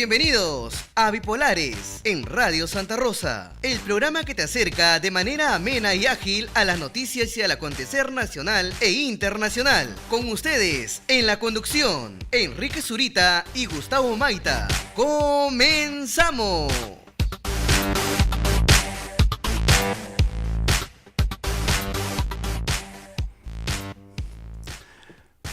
Bienvenidos a Bipolares en Radio Santa Rosa, el programa que te acerca de manera amena y ágil a las noticias y al acontecer nacional e internacional. Con ustedes, en la conducción, Enrique Zurita y Gustavo Maita. ¡Comenzamos!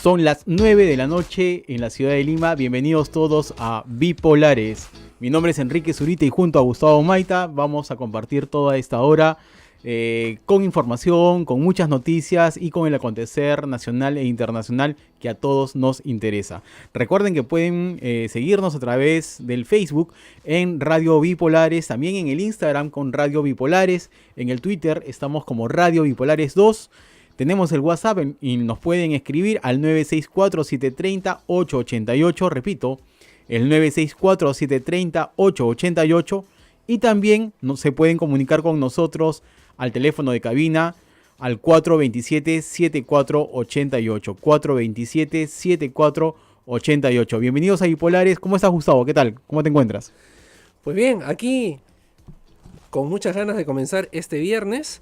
Son las 9 de la noche en la ciudad de Lima. Bienvenidos todos a Bipolares. Mi nombre es Enrique Zurita y junto a Gustavo Maita vamos a compartir toda esta hora con información, con muchas noticias y con el acontecer nacional e internacional que a todos nos interesa. Recuerden que pueden seguirnos a través del Facebook en Radio Bipolares, también en el Instagram con Radio Bipolares, en el Twitter estamos como Radio Bipolares 2. Tenemos el WhatsApp y nos pueden escribir al 964-730-888. Repito, el 964-730-888. Y también se pueden comunicar con nosotros al teléfono de cabina al 427-7488. 427-7488. Bienvenidos a Bipolares. ¿Cómo estás, Gustavo? ¿Qué tal? ¿Cómo te encuentras? Pues bien, aquí con muchas ganas de comenzar este viernes.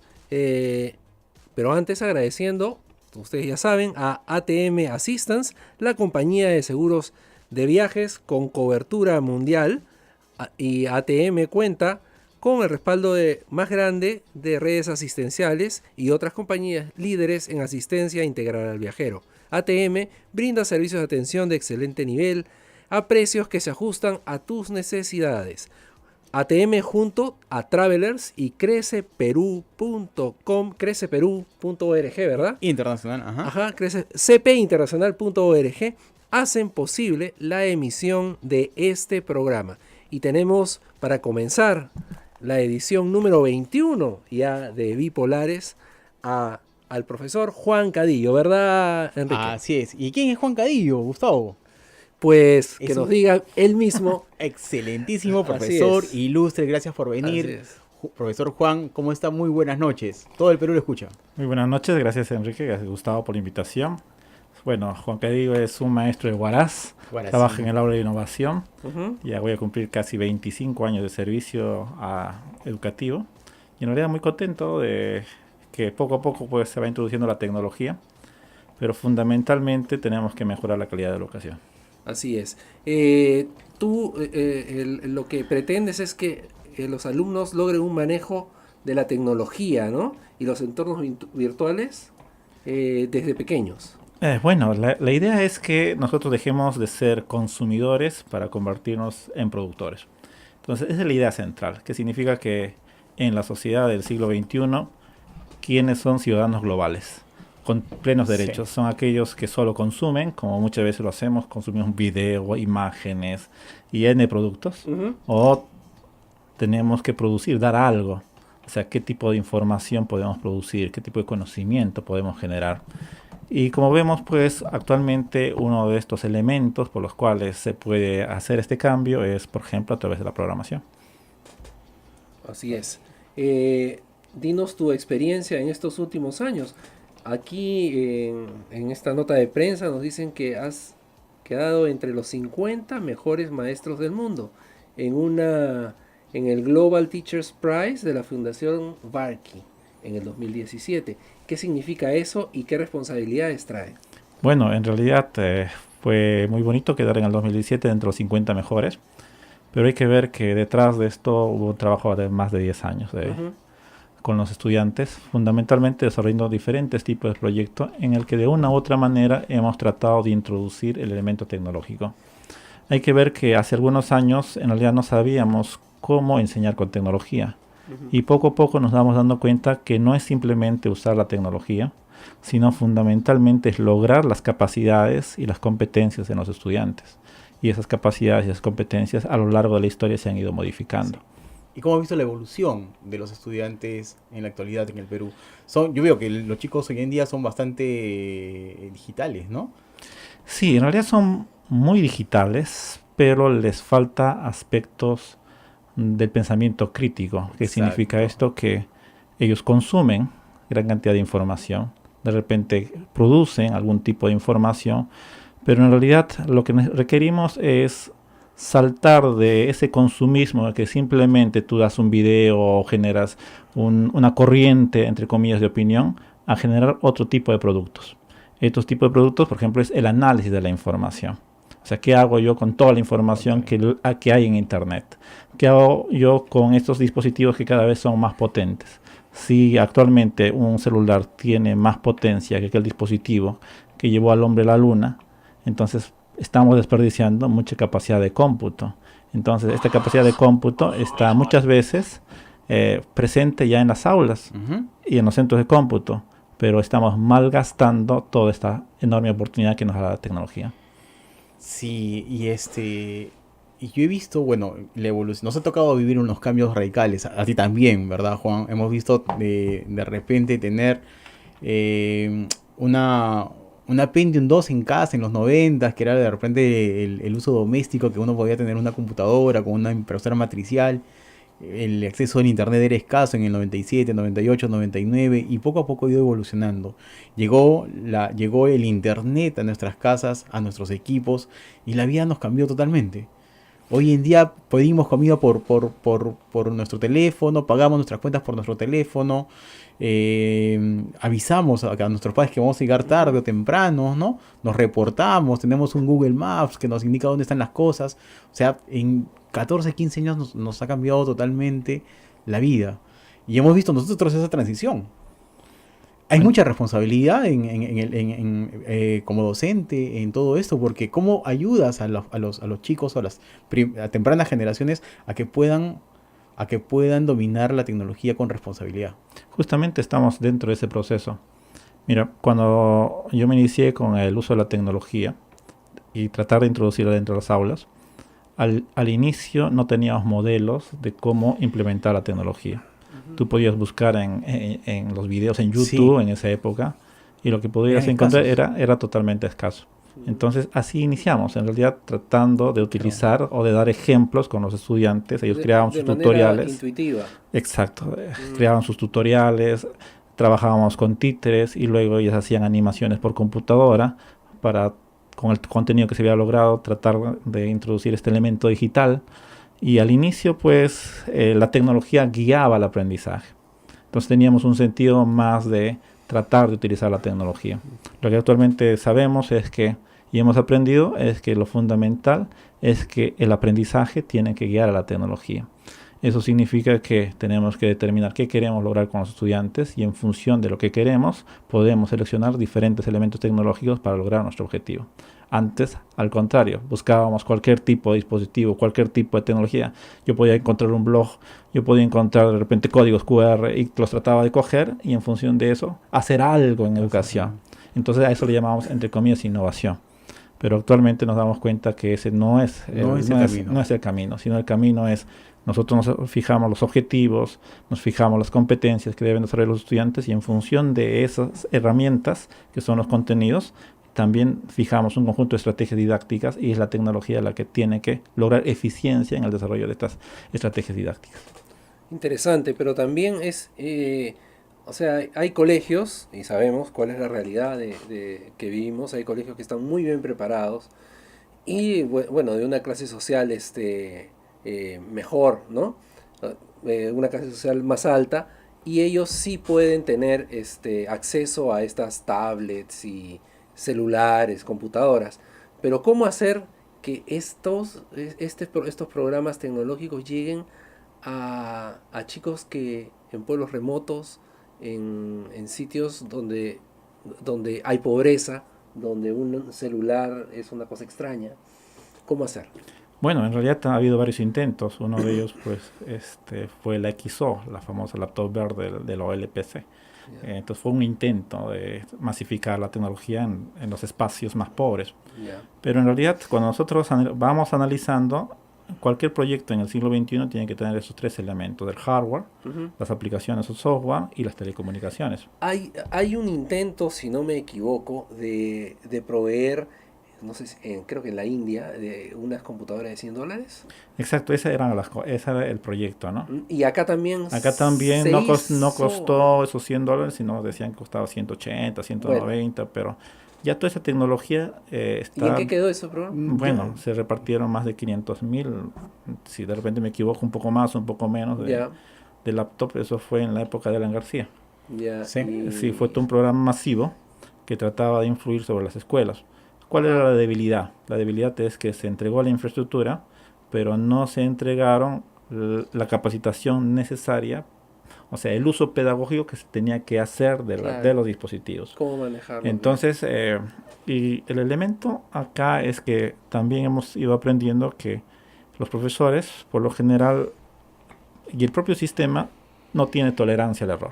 Pero antes agradeciendo, ustedes ya saben, a ATM Assistance, la compañía de seguros de viajes con cobertura mundial. Y ATM cuenta con el respaldo más grande de redes asistenciales y otras compañías líderes en asistencia integral al viajero. ATM brinda servicios de atención de excelente nivel a precios que se ajustan a tus necesidades. ATM junto a Travelers y creceperú.com, creceperú.org, ¿verdad? Internacional, ajá. cpinternacional.org hacen posible la emisión de este programa. Y tenemos para comenzar la edición número 21 ya de Bipolares al profesor Juan Cadillo, ¿verdad, Enrique? Así es. ¿Y quién es Juan Cadillo, Gustavo? Pues que nos diga él mismo. Excelentísimo profesor, ilustre, gracias por venir. Profesor Juan, ¿cómo está? Muy buenas noches. Todo el Perú lo escucha. Muy buenas noches, gracias Enrique, gracias Gustavo por la invitación. Bueno, Juan Cadillo es un maestro de Huaraz, trabaja en el aula de innovación. Ya voy a cumplir casi 25 años de servicio educativo. Y en realidad muy contento de que poco a poco pues, se va introduciendo la tecnología, pero fundamentalmente tenemos que mejorar la calidad de la educación. Así es. Tú lo que pretendes es que los alumnos logren un manejo de la tecnología, ¿no? Y los entornos virtuales desde pequeños. Bueno, la idea es que nosotros dejemos de ser consumidores para convertirnos en productores. Entonces, esa es la idea central, que significa que en la sociedad del siglo XXI, ¿quiénes son ciudadanos globales? Con plenos derechos, son aquellos que solo consumen, como muchas veces lo hacemos, consumimos video, imágenes y N productos, o tenemos que producir, dar algo, o sea, qué tipo de información podemos producir, qué tipo de conocimiento podemos generar. Y como vemos, pues actualmente uno de estos elementos por los cuales se puede hacer este cambio es, por ejemplo, a través de la programación. Así es. Dinos tu experiencia en estos últimos años. Aquí en esta nota de prensa nos dicen que has quedado entre los 50 mejores maestros del mundo en el Global Teachers Prize de la Fundación Varkey en el 2017. ¿Qué significa eso y qué responsabilidades trae? Bueno, en realidad fue muy bonito quedar en el 2017 entre los 50 mejores, pero hay que ver que detrás de esto hubo un trabajo de más de 10 años con los estudiantes, fundamentalmente desarrollando diferentes tipos de proyectos en el que de una u otra manera hemos tratado de introducir el elemento tecnológico. Hay que ver que hace algunos años en realidad no sabíamos cómo enseñar con tecnología y poco a poco nos vamos dando cuenta que no es simplemente usar la tecnología, sino fundamentalmente es lograr las capacidades y las competencias de los estudiantes. Y esas capacidades y esas competencias a lo largo de la historia se han ido modificando. Sí. ¿Y cómo has visto la evolución de los estudiantes en la actualidad en el Perú? Yo veo que los chicos hoy en día son bastante digitales, ¿no? Sí, en realidad son muy digitales, pero les falta aspectos del pensamiento crítico. ¿Qué significa esto? Que ellos consumen gran cantidad de información, de repente producen algún tipo de información, pero en realidad lo que requerimos es saltar de ese consumismo que simplemente tú das un video o generas una corriente, entre comillas, de opinión, a generar otro tipo de productos. Estos tipos de productos, por ejemplo, es el análisis de la información. O sea, ¿qué hago yo con toda la información que hay en Internet? ¿Qué hago yo con estos dispositivos que cada vez son más potentes? Si actualmente un celular tiene más potencia que aquel dispositivo que llevó al hombre a la luna, entonces estamos desperdiciando mucha capacidad de cómputo. Entonces, esta capacidad de cómputo está muchas veces presente ya en las aulas y en los centros de cómputo, pero estamos malgastando toda esta enorme oportunidad que nos da la tecnología. Sí, y yo he visto, bueno, la evolución. Nos ha tocado vivir unos cambios radicales. A ti también, ¿verdad, Juan? Hemos visto de repente tener una Pentium 2 en casa en los 90, que era de repente el uso doméstico, que uno podía tener una computadora con una impresora matricial. El acceso al internet era escaso en el 97, 98, 99 y poco a poco ha ido evolucionando. Llegó el internet a nuestras casas, a nuestros equipos y la vida nos cambió totalmente. Hoy en día pedimos comida por nuestro teléfono, pagamos nuestras cuentas por nuestro teléfono, avisamos a nuestros padres que vamos a llegar tarde o temprano, ¿no? Nos reportamos, tenemos un Google Maps que nos indica dónde están las cosas. O sea, en 14, 15 años nos ha cambiado totalmente la vida. Y hemos visto nosotros esa transición. Hay mucha responsabilidad como docente en todo esto, porque cómo ayudas a los chicos o a tempranas generaciones a que puedan dominar la tecnología con responsabilidad. Justamente estamos dentro de ese proceso. Mira, cuando yo me inicié con el uso de la tecnología y tratar de introducirla dentro de las aulas, al inicio no teníamos modelos de cómo implementar la tecnología. Tú podías buscar en los videos en YouTube en esa época y lo que podías encontrar era totalmente escaso. Entonces así iniciamos, en realidad tratando de utilizar o de dar ejemplos con los estudiantes. Ellos creaban sus tutoriales. Intuitiva. Exacto, creaban sus tutoriales, trabajábamos con títeres y luego ellos hacían animaciones por computadora para, con el contenido que se había logrado, tratar de introducir este elemento digital. Y al inicio, pues, la tecnología guiaba el aprendizaje. Entonces teníamos un sentido más de tratar de utilizar la tecnología. Lo que actualmente sabemos y hemos aprendido, es que lo fundamental es que el aprendizaje tiene que guiar a la tecnología. Eso significa que tenemos que determinar qué queremos lograr con los estudiantes y en función de lo que queremos, podemos seleccionar diferentes elementos tecnológicos para lograr nuestro objetivo. Antes, al contrario, buscábamos cualquier tipo de dispositivo, cualquier tipo de tecnología. Yo podía encontrar un blog, yo podía encontrar de repente códigos QR y los trataba de coger y en función de eso hacer algo en educación. Entonces a eso le llamamos, entre comillas, innovación. Pero actualmente nos damos cuenta que ese no es el camino, sino el camino es: nosotros nos fijamos los objetivos, nos fijamos las competencias que deben desarrollar los estudiantes y en función de esas herramientas que son los contenidos, también fijamos un conjunto de estrategias didácticas y es la tecnología la que tiene que lograr eficiencia en el desarrollo de estas estrategias didácticas. Interesante, pero también o sea, hay colegios, y sabemos cuál es la realidad que vivimos, hay colegios que están muy bien preparados y, bueno, de una clase social mejor, ¿no? Una clase social más alta, y ellos sí pueden tener acceso a estas tablets y celulares, computadoras. Pero ¿cómo hacer que estos programas tecnológicos lleguen a chicos que en pueblos remotos, en sitios donde hay pobreza, donde un celular es una cosa extraña? ¿Cómo hacer? Bueno, en realidad ha habido varios intentos. Uno de ellos pues fue la XO, la famosa laptop verde de la OLPC. Entonces fue un intento de masificar la tecnología en los espacios más pobres. Pero en realidad, cuando nosotros vamos analizando, cualquier proyecto en el siglo XXI tiene que tener esos tres elementos: el hardware, las aplicaciones o software y las telecomunicaciones. Hay un intento, si no me equivoco, de proveer, no sé, creo que en la India, de unas computadoras de $100. Exacto, ese era el proyecto, ¿no? Y acá también no costó esos $100, sino decían que costaba 180, 190, bueno. Pero Ya toda esa tecnología está... ¿Y en qué quedó ese programa? Bueno, se repartieron más de 500.000, si de repente me equivoco un poco más, un poco menos Ya, de laptop, eso fue en la época de Alan García. ya. Sí. Sí, fue todo un programa masivo que trataba de influir sobre las escuelas. ¿Cuál era la debilidad? La debilidad es que se entregó la infraestructura, pero no se entregaron la capacitación necesaria, o sea, el uso pedagógico que se tenía que hacer Claro. de los dispositivos. ¿Cómo manejarlo? Entonces, y el elemento acá es que también hemos ido aprendiendo que los profesores, por lo general, y el propio sistema, no tiene tolerancia al error.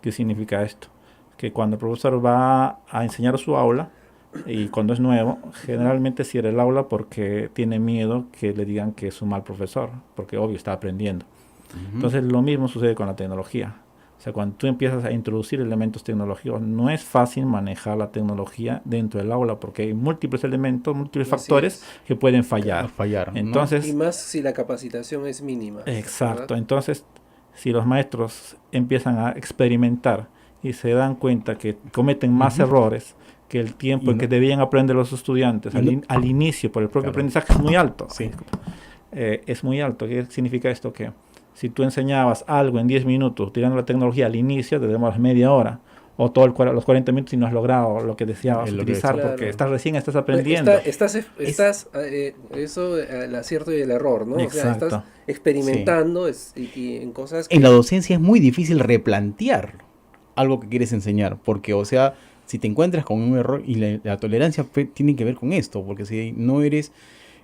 ¿Qué significa esto? Que cuando el profesor va a enseñar su aula, y cuando es nuevo, generalmente cierra el aula porque tiene miedo que le digan que es un mal profesor, porque obvio está aprendiendo. Entonces lo mismo sucede con la tecnología. O sea, cuando tú empiezas a introducir elementos tecnológicos, no es fácil manejar la tecnología dentro del aula porque hay múltiples elementos, múltiples Así factores es. que pueden fallar. Fallaron, ¿no? Entonces, Y más si la capacitación es mínima. exacto. ¿verdad? Entonces, si los maestros empiezan a experimentar y se dan cuenta que cometen más errores que el tiempo Y en que debían aprender los estudiantes al inicio por el propio Claro. aprendizaje es muy alto. Sí. Es muy alto. ¿Qué significa esto? Que si tú enseñabas algo en 10 minutos utilizando la tecnología al inicio, te demoras media hora o los 40 minutos y no has logrado lo que deseabas Lo que utilizar Claro. porque estás Pues, aprendiendo. Eso, el acierto y el error, ¿no? O sea, Exacto. estás experimentando y en cosas que... En la docencia es muy difícil replantear algo que quieres enseñar, porque, o sea, si te encuentras con un error, y la tolerancia tiene que ver con esto, porque si no eres,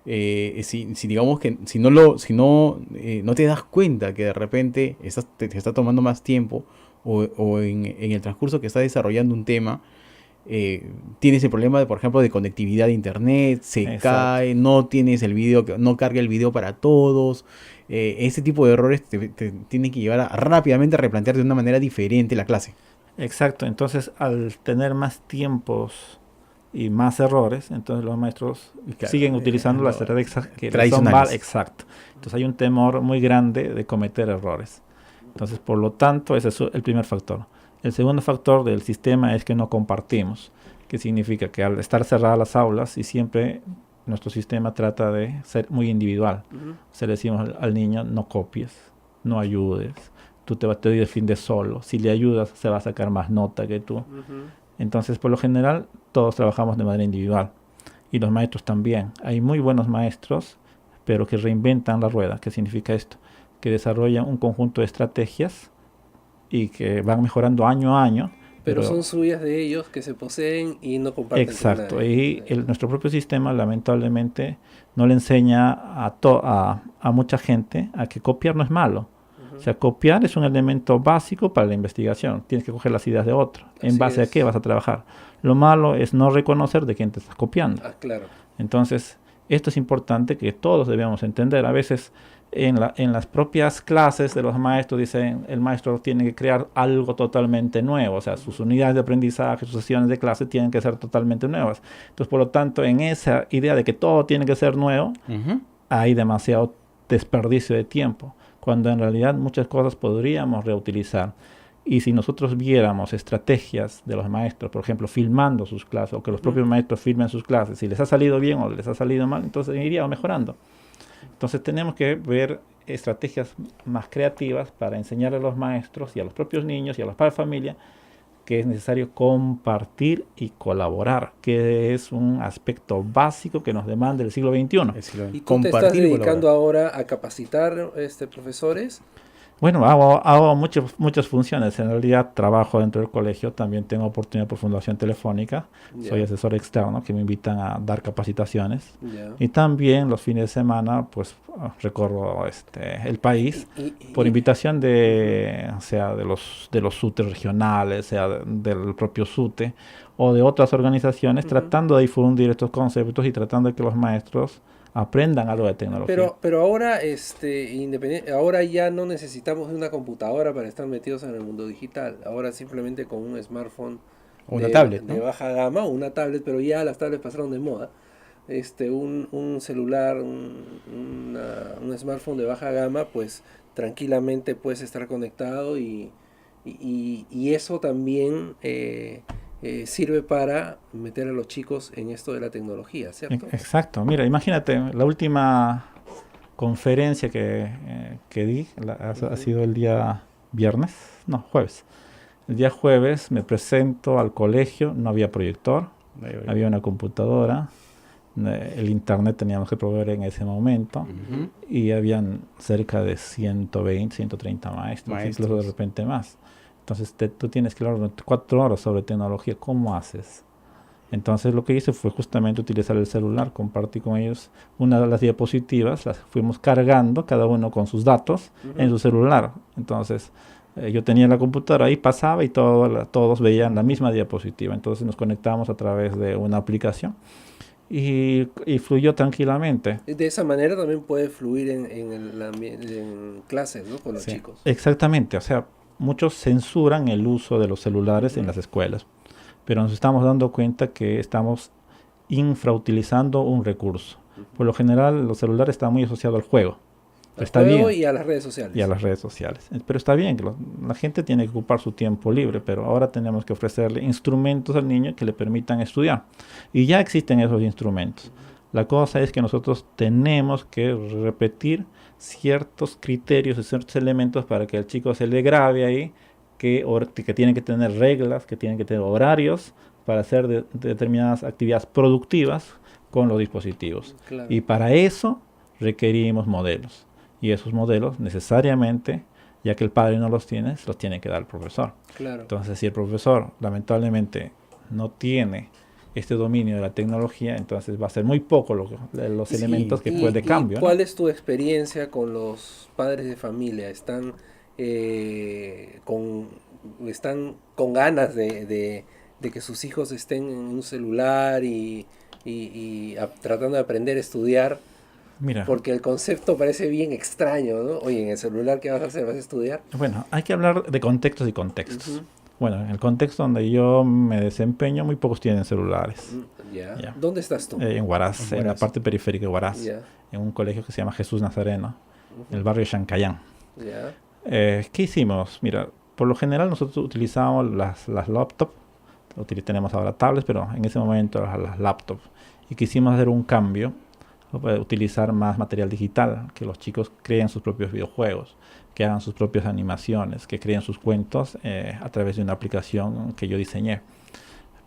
si digamos que, no te das cuenta que de repente te está tomando más tiempo, o en el transcurso que estás desarrollando un tema, tienes el problema de, por ejemplo, de conectividad de internet, se Exacto. cae, no tienes el video, no carga el video para todos. Ese tipo de errores te tienen que llevar rápidamente a replantear de una manera diferente la clase. Exacto, entonces al tener más tiempos y más errores, entonces los maestros Claro, siguen utilizando no, las estrategias que son tradicionales. exacto. Entonces hay un temor muy grande de cometer errores. Entonces, por lo tanto, ese es el primer factor. El segundo factor del sistema es que no compartimos, que significa que al estar cerradas las aulas y siempre nuestro sistema trata de ser muy individual. Ujú. O sea, le decimos al niño, no copies, no ayudes, te defiendes solo. Si le ayudas, se va a sacar más nota que tú. Ujú. Entonces, por lo general, todos trabajamos de manera individual. Y los maestros también. Hay muy buenos maestros, pero que reinventan la rueda. ¿Qué significa esto? Que desarrollan un conjunto de estrategias y que van mejorando año a año. Pero son suyas de ellos que se poseen y no comparten con exacto. nadie. Y nuestro propio sistema, lamentablemente, no le enseña a mucha gente a que copiar no es malo. Ujú. O sea, copiar es un elemento básico para la investigación. Tienes que coger las ideas de otro. ¿En Así base a es. qué vas a trabajar? Lo malo es no reconocer de quién te estás copiando. Ah, claro. Entonces, esto es importante que todos debemos entender. A veces en las propias clases de los maestros dicen el maestro tiene que crear algo totalmente nuevo. O sea, sus unidades de aprendizaje, sus sesiones de clase tienen que ser totalmente nuevas. Entonces, por lo tanto, en esa idea de que todo tiene que ser nuevo, hay demasiado desperdicio de tiempo, cuando en realidad muchas cosas podríamos reutilizar. Y si nosotros viéramos estrategias de los maestros, por ejemplo, filmando sus clases, o que los propios maestros filmen sus clases, si les ha salido bien o les ha salido mal, entonces iría mejorando. Entonces tenemos que ver estrategias más creativas para enseñarle a los maestros y a los propios niños y a los padres de familia que es necesario compartir y colaborar, que es un aspecto básico que nos demanda el siglo XXI. ¿Y tú te estás dedicando ahora a capacitar profesores? Bueno, hago muchas funciones. En realidad trabajo dentro del colegio, también tengo oportunidad por Fundación Telefónica. Ya. Soy asesor externo que me invitan a dar capacitaciones. Ya. Y también los fines de semana pues recorro el país por invitación sea de los SUTE regionales, sea del propio SUTE o de otras organizaciones, tratando de difundir estos conceptos y tratando de que los maestros aprendan algo de tecnología. Pero ahora, ahora ya no necesitamos de una computadora para estar metidos en el mundo digital. Ahora simplemente con un smartphone o una tablet, ¿no? de baja gama, o una tablet, pero ya las tablets pasaron de moda. Un celular, un smartphone de baja gama, pues tranquilamente puedes estar conectado y eso también sirve para meter a los chicos en esto de la tecnología, ¿cierto? Exacto. Mira, imagínate, la última conferencia que di ha sido el día jueves. El día jueves me presento al colegio, no había proyector, había una computadora, el internet teníamos que proveer en ese momento, y habían cerca de 120, 130 maestros, incluso de repente más. Entonces tú tienes que hablar 4 horas sobre tecnología, ¿cómo haces? Entonces lo que hice fue justamente utilizar el celular, compartí con ellos una de las diapositivas, las fuimos cargando, cada uno con sus datos, en su celular. Entonces yo tenía la computadora ahí, pasaba y todos veían la misma diapositiva. Entonces nos conectamos a través de una aplicación y fluyó tranquilamente. De esa manera también puede fluir en clases, ¿no? Con los chicos. Exactamente, o sea, muchos censuran el uso de los celulares en las escuelas, pero nos estamos dando cuenta que estamos infrautilizando un recurso. Por lo general, los celulares están muy asociados al juego. Está bien. Y a las redes sociales. Y a las redes sociales. Pero está bien, que la gente tiene que ocupar su tiempo libre, pero ahora tenemos que ofrecerle instrumentos al niño que le permitan estudiar. Y ya existen esos instrumentos. La cosa es que nosotros tenemos que repetir ciertos criterios y ciertos elementos para que el chico se le grabe ahí que tienen que tener reglas, que tienen que tener horarios para hacer determinadas actividades productivas con los dispositivos. Claro. Y para eso requerimos modelos. Y esos modelos necesariamente, ya que el padre no los tiene, se los tiene que dar el profesor. Claro. Entonces, si el profesor lamentablemente no tiene este dominio de la tecnología, entonces va a ser muy poco los elementos que puede cambio. ¿Cuál es tu experiencia con los padres de familia? ¿Están con ganas de que sus hijos estén en un celular y tratando de aprender a estudiar? Mira, porque el concepto parece bien extraño, ¿no? Oye, en el celular, ¿qué vas a hacer? ¿Vas a estudiar? Bueno, hay que hablar de contextos y contextos. Bueno, en el contexto donde yo me desempeño, muy pocos tienen celulares. Ya. ¿Dónde estás tú? En Huaraz, en la parte periférica de Huaraz, en un colegio que se llama Jesús Nazareno, en el barrio Chancayán. ¿Qué hicimos? Mira, por lo general nosotros utilizamos las laptops, tenemos ahora tablets, pero en ese momento las laptops, y quisimos hacer un cambio, utilizar más material digital, que los chicos creen sus propios videojuegos, que hagan sus propias animaciones, que creen sus cuentos a través de una aplicación que yo diseñé.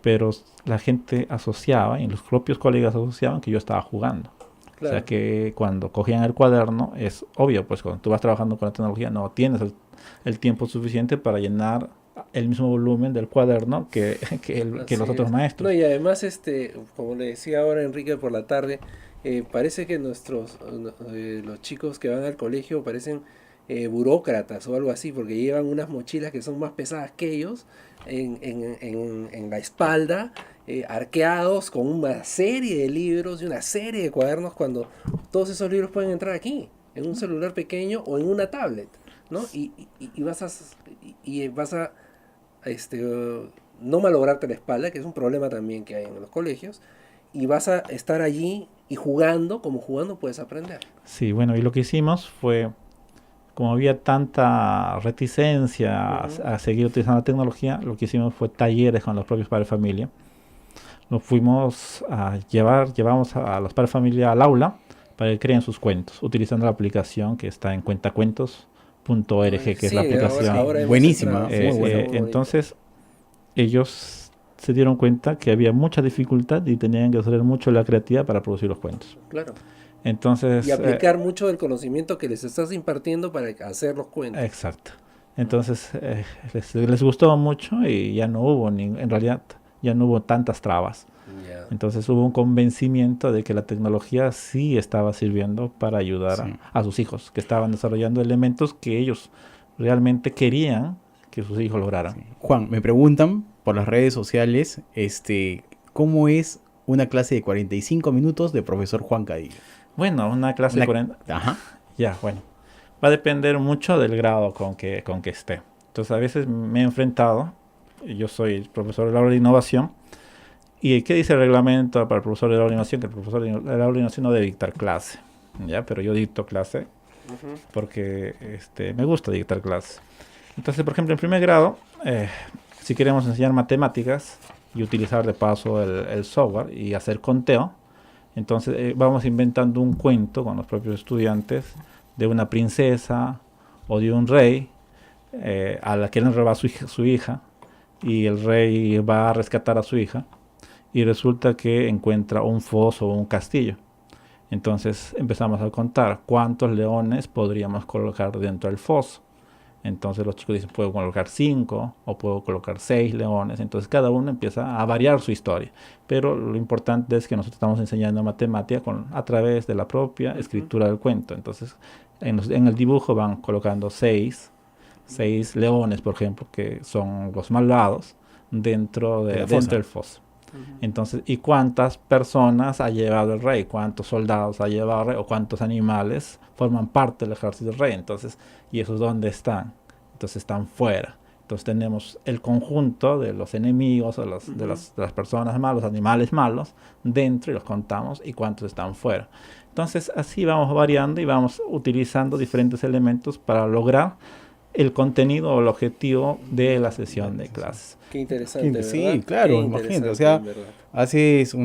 Pero la gente asociaba, y los propios colegas asociaban que yo estaba jugando. Claro. O sea que cuando cogían el cuaderno, es obvio, pues cuando tú vas trabajando con la tecnología no tienes el tiempo suficiente para llenar el mismo volumen del cuaderno que los otros maestros. No, y además, como le decía ahora Enrique por la tarde, parece que los chicos que van al colegio parecen burócratas o algo así, porque llevan unas mochilas que son más pesadas que ellos en la espalda, arqueados con una serie de libros y una serie de cuadernos, cuando todos esos libros pueden entrar aquí, en un celular pequeño o en una tablet, ¿no? Y vas a no malograrte la espalda, que es un problema también que hay en los colegios, y vas a estar allí y jugando puedes aprender. Sí, bueno, y lo que hicimos fue, como había tanta reticencia a seguir utilizando la tecnología, lo que hicimos fue talleres con los propios padres de familia. Nos fuimos llevamos a los padres de familia al aula para que creen sus cuentos, utilizando la aplicación que está en cuentacuentos.org, que es la aplicación. Buenísima. Entonces, ellos se dieron cuenta que había mucha dificultad y tenían que hacer mucho la creatividad para producir los cuentos. Claro. Entonces, y aplicar mucho del conocimiento que les estás impartiendo para hacer los cuentos. Exacto. Entonces, les gustó mucho y ya no hubo, en realidad, ya no hubo tantas trabas. Yeah. Entonces hubo un convencimiento de que la tecnología sí estaba sirviendo para ayudar a sus hijos, que estaban desarrollando elementos que ellos realmente querían que sus hijos lograran. Sí. Juan, me preguntan por las redes sociales, ¿cómo es una clase de 45 minutos de profesor Juan Cadillo? Bueno, una clase de 40... Ajá. Ya, bueno. Va a depender mucho del grado con que esté. Entonces, a veces me he enfrentado, yo soy profesor del aula de innovación, ¿y qué dice el reglamento para el profesor del aula de innovación? Que el profesor del aula de innovación no debe dictar clase, ¿ya? Pero yo dicto clase porque me gusta dictar clase. Entonces, por ejemplo, en primer grado, si queremos enseñar matemáticas, y utilizar de paso el software y hacer conteo. Entonces vamos inventando un cuento con los propios estudiantes de una princesa o de un rey a la que le roba su hija, y el rey va a rescatar a su hija y resulta que encuentra un foso o un castillo. Entonces empezamos a contar cuántos leones podríamos colocar dentro del foso. Entonces los chicos dicen, puedo colocar 5 o puedo colocar 6 leones. Entonces cada uno empieza a variar su historia. Pero lo importante es que nosotros estamos enseñando matemática a través de la propia escritura del cuento. Entonces en el dibujo van colocando 6 leones, por ejemplo, que son los malvados, dentro del foso. Entonces, ¿y cuántas personas ha llevado el rey? ¿Cuántos soldados ha llevado el rey? ¿O cuántos animales forman parte del ejército del rey? Entonces, ¿y esos dónde están? Entonces están fuera. Entonces tenemos el conjunto de los enemigos o de las personas malas, los animales malos, dentro y los contamos y cuántos están fuera. Entonces así vamos variando y vamos utilizando diferentes elementos para lograr el contenido o el objetivo de la sesión de clases. Qué interesante, ¿verdad? Sí, claro, Qué imagínate, o sea, ¿verdad? haces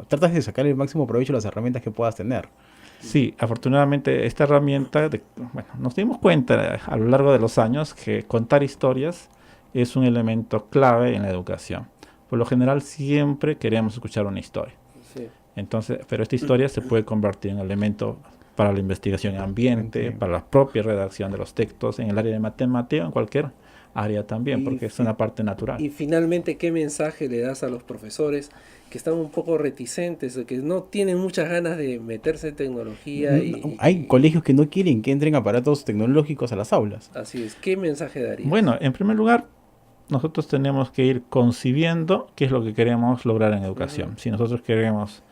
tratas de sacar el máximo provecho de las herramientas que puedas tener. Sí, afortunadamente esta herramienta, nos dimos cuenta a lo largo de los años que contar historias es un elemento clave en la educación. Por lo general siempre queremos escuchar una historia. Sí. Entonces, pero esta historia se puede convertir en elemento para la investigación en ambiente, para la propia redacción de los textos, en el área de matemática, en cualquier área también, porque es una parte natural. Y finalmente, ¿qué mensaje le das a los profesores que están un poco reticentes, que no tienen muchas ganas de meterse en tecnología? Hay colegios que no quieren que entren aparatos tecnológicos a las aulas. Así es. ¿Qué mensaje darías? Bueno, en primer lugar, nosotros tenemos que ir concibiendo qué es lo que queremos lograr en educación. Si nosotros queremos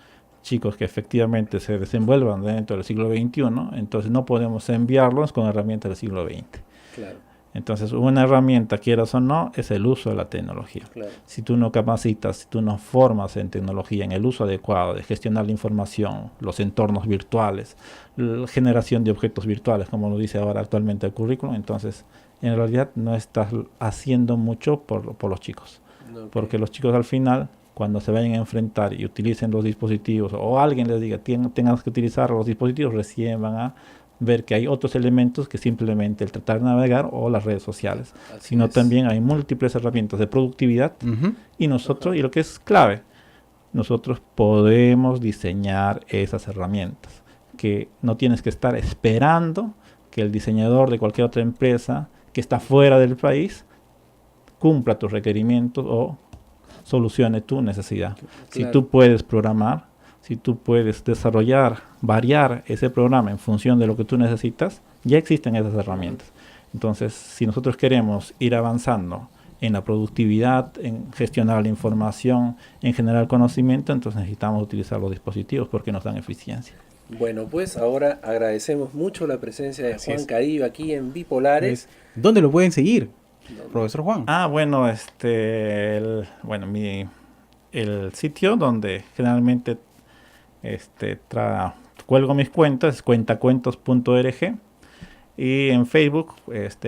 chicos que efectivamente se desenvuelvan dentro del siglo XXI, entonces no podemos enviarlos con herramientas del siglo XX. Claro. Entonces, una herramienta, quieras o no, es el uso de la tecnología. Claro. Si tú no capacitas, si tú no formas en tecnología, en el uso adecuado de gestionar la información, los entornos virtuales, la generación de objetos virtuales, como lo dice ahora actualmente el currículum, entonces, en realidad no estás haciendo mucho por los chicos. Okay. Porque los chicos al final, cuando se vayan a enfrentar y utilicen los dispositivos, o alguien les diga, tengas que utilizar los dispositivos, recién van a ver que hay otros elementos que simplemente el tratar de navegar o las redes sociales, sino también hay múltiples herramientas de productividad y nosotros, y lo que es clave, nosotros podemos diseñar esas herramientas, que no tienes que estar esperando que el diseñador de cualquier otra empresa que está fuera del país cumpla tus requerimientos o solucione tu necesidad. Claro. Si tú puedes programar, si tú puedes desarrollar, variar ese programa en función de lo que tú necesitas, ya existen esas herramientas. Entonces, si nosotros queremos ir avanzando en la productividad, en gestionar la información, en generar conocimiento, entonces necesitamos utilizar los dispositivos porque nos dan eficiencia. Bueno, pues ahora agradecemos mucho la presencia de Juan Cadillo aquí en Bipolares. ¿Dónde lo pueden seguir, profesor Juan? Bueno, el sitio donde generalmente cuelgo mis cuentas es cuentacuentos.org y en Facebook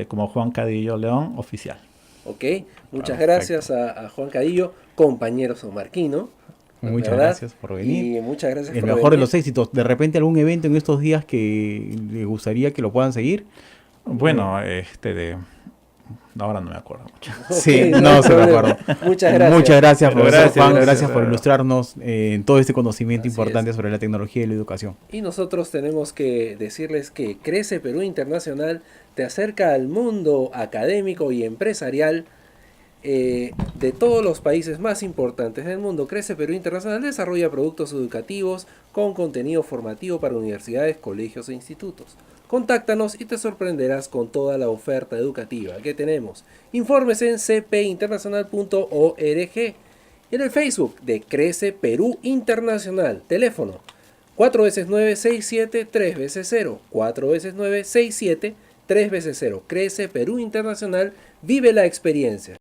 como Juan Cadillo León Oficial. Ok, muchas gracias a Juan Cadillo, compañero sanmarquino. Muchas gracias por venir. Y muchas gracias el por mejor venir. de los éxitos. ¿De repente algún evento en estos días que le gustaría que lo puedan seguir? Bueno, ahora no me acuerdo mucho. Sí, no se me acuerdo. Muchas gracias. Muchas gracias, profesor Juan. Gracias por claro. ilustrarnos en todo este conocimiento Así importante es. sobre la tecnología y la educación. Y nosotros tenemos que decirles que Crece Perú Internacional te acerca al mundo académico y empresarial de todos los países más importantes del mundo. Crece Perú Internacional desarrolla productos educativos con contenido formativo para universidades, colegios e institutos. Contáctanos y te sorprenderás con toda la oferta educativa que tenemos. Informes en cpinternacional.org, en el Facebook de Crece Perú Internacional. Teléfono 4 veces 9 67 3 veces 0. 4 veces 9 67 3 veces 0. Crece Perú Internacional. Vive la experiencia.